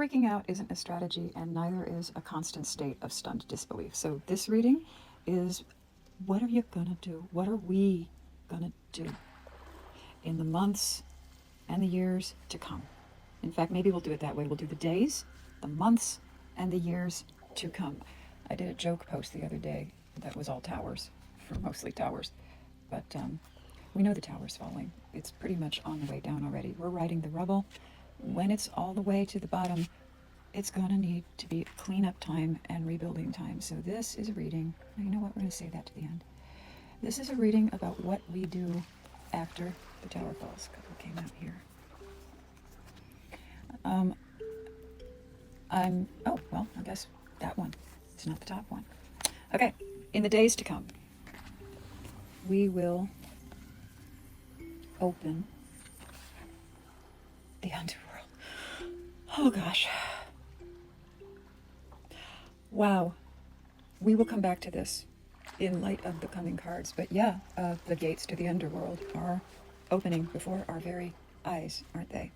freaking out isn't a strategy, and neither is a constant state of stunned disbelief. So this reading is, what are you gonna do? What are we gonna do in the months and the years to come? In fact, maybe we'll do it that way. We'll do the days, the months, and the years to come. I did a joke post the other day that was all towers, mostly towers, but we know the tower's falling. It's pretty much on the way down already. We're riding the rubble. When it's all the way to the bottom, it's gonna need to be cleanup time and rebuilding time. So this is a reading, you know what, we're gonna say that to the end. This is a reading about what we do after the tower falls. A couple came out here. I guess that one. It's not the top one. Okay, in the days to come, we will open the underworld. Oh gosh. Wow. We will come back to this in light of the coming cards. But yeah, the gates to the underworld are opening before our very eyes, aren't they?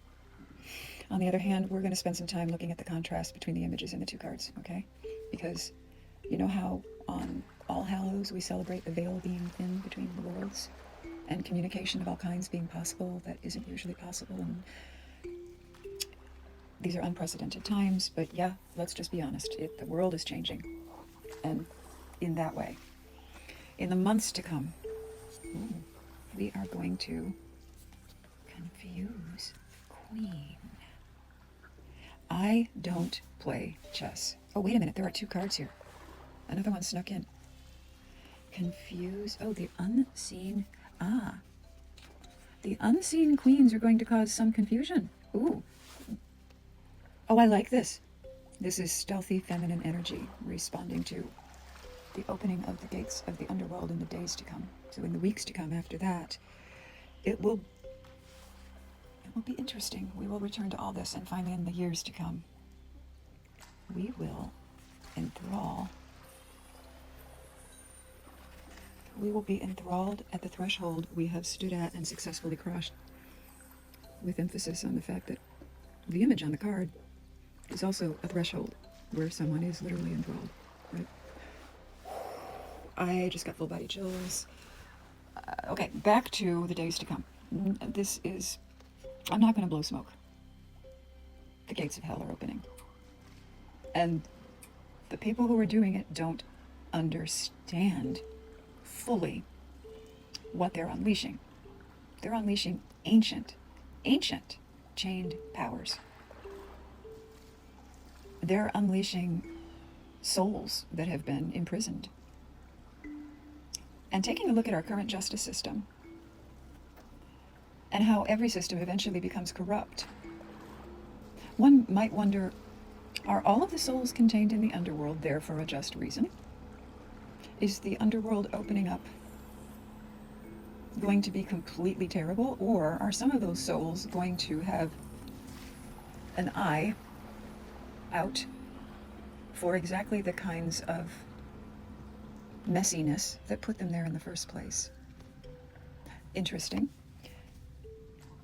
On the other hand, we're going to spend some time looking at the contrast between the images in the two cards, okay? Because you know how on All Hallows we celebrate the veil being thin between the worlds and communication of all kinds being possible that isn't usually possible, and these are unprecedented times. But yeah, let's just be honest, the world is changing, and in that way. In the months to come, we are going to confuse Queen. I don't play chess. Oh, wait a minute, there are two cards here. Another one snuck in. Confuse. Oh, the unseen. The unseen queens are going to cause some confusion. Ooh. Oh, I like this. This is stealthy feminine energy responding to the opening of the gates of the underworld in the days to come. So in the weeks to come after that, it will be interesting. We will return to all this, and finally in the years to come, we will enthrall. We will be enthralled at the threshold we have stood at and successfully crossed, with emphasis on the fact that the image on the card is also a threshold where someone is literally enthralled, right? I just got full body chills. Okay, back to the days to come. This is, I'm not going to blow smoke. The gates of hell are opening. And the people who are doing it don't understand fully what they're unleashing. They're unleashing ancient chained powers. They're unleashing souls that have been imprisoned. And taking a look at our current justice system and how every system eventually becomes corrupt, one might wonder, are all of the souls contained in the underworld there for a just reason? Is the underworld opening up going to be completely terrible, or are some of those souls going to have an eye out for exactly the kinds of messiness that put them there in the first place? Interesting.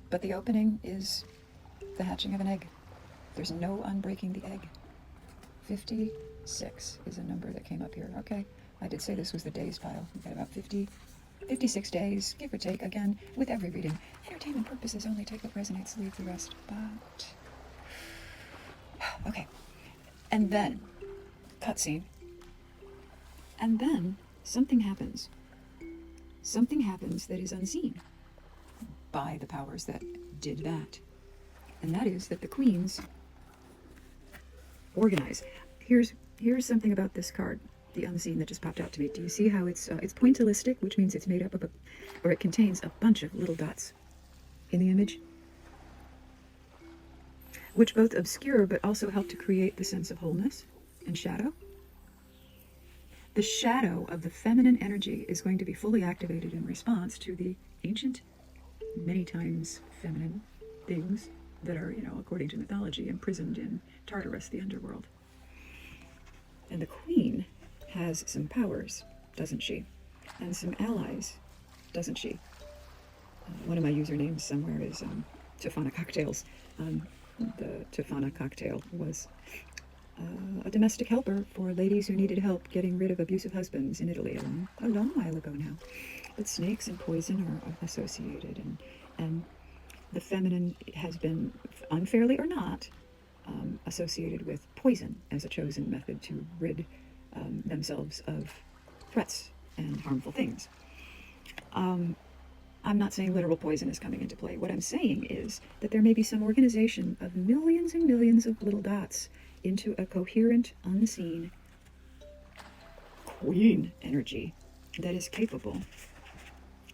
But the opening is the hatching of an egg. There's no unbreaking the egg. 56 is a number that came up here. Okay, I did say this was the days pile. We've got about 56 days, give or take. Again, with every reading, entertainment purposes only, take what resonates, leave the rest. But okay, and then cutscene, and then something happens. Something happens that is unseen by the powers that did that, and that is that the queens organize. Here's something about this card, the unseen, that just popped out to me. Do you see how it's pointillistic, which means it's made up of it contains a bunch of little dots in the image, which both obscure but also help to create the sense of wholeness and shadow. The shadow of the feminine energy is going to be fully activated in response to the ancient, many times feminine things that are, according to mythology, imprisoned in Tartarus, the underworld. And the queen has some powers, doesn't she? And some allies, doesn't she? One of my usernames somewhere is Tofana Cocktails. the Tofana cocktail was a domestic helper for ladies who needed help getting rid of abusive husbands in Italy a long while ago now. But snakes and poison are associated, and the feminine has been, unfairly or not, associated with poison as a chosen method to rid themselves of threats and harmful things. I'm not saying literal poison is coming into play. What I'm saying is that there may be some organization of millions and millions of little dots into a coherent, unseen queen energy that is capable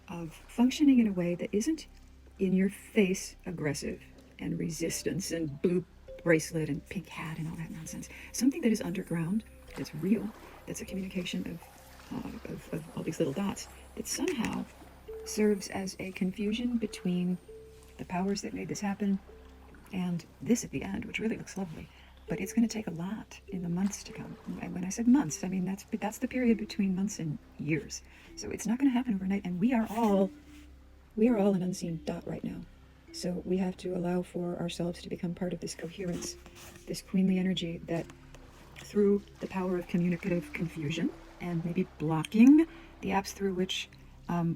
of functioning in a way that isn't in your face aggressive and resistance and blue bracelet and pink hat and all that nonsense. Something that is underground, that's real, that's a communication of all these little dots that somehow serves as a confusion between the powers that made this happen and this at the end, which really looks lovely. But it's going to take a lot in the months to come. And when I said months, I mean that's the period between months and years. So it's not going to happen overnight. And we are all an unseen dot right now. So we have to allow for ourselves to become part of this coherence, this queenly energy that, through the power of communicative confusion and maybe blocking the apps through which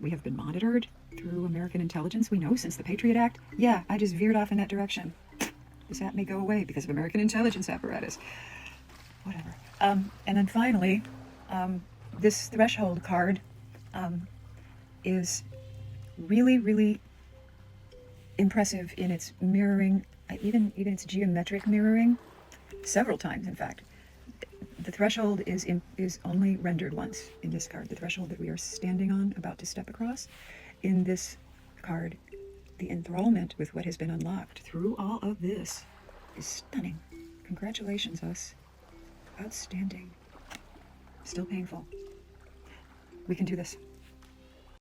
we have been monitored through American intelligence. We know since the Patriot Act. Yeah, I just veered off in that direction. This app may go away because of American intelligence apparatus. Whatever. And then finally, this threshold card is really, really impressive in its mirroring, even its geometric mirroring, several times, in fact. The threshold is only rendered once in this card. The threshold that we are standing on, about to step across, in this card, the enthrallment with what has been unlocked through all of this is stunning. Congratulations, us. Outstanding. Still painful. We can do this.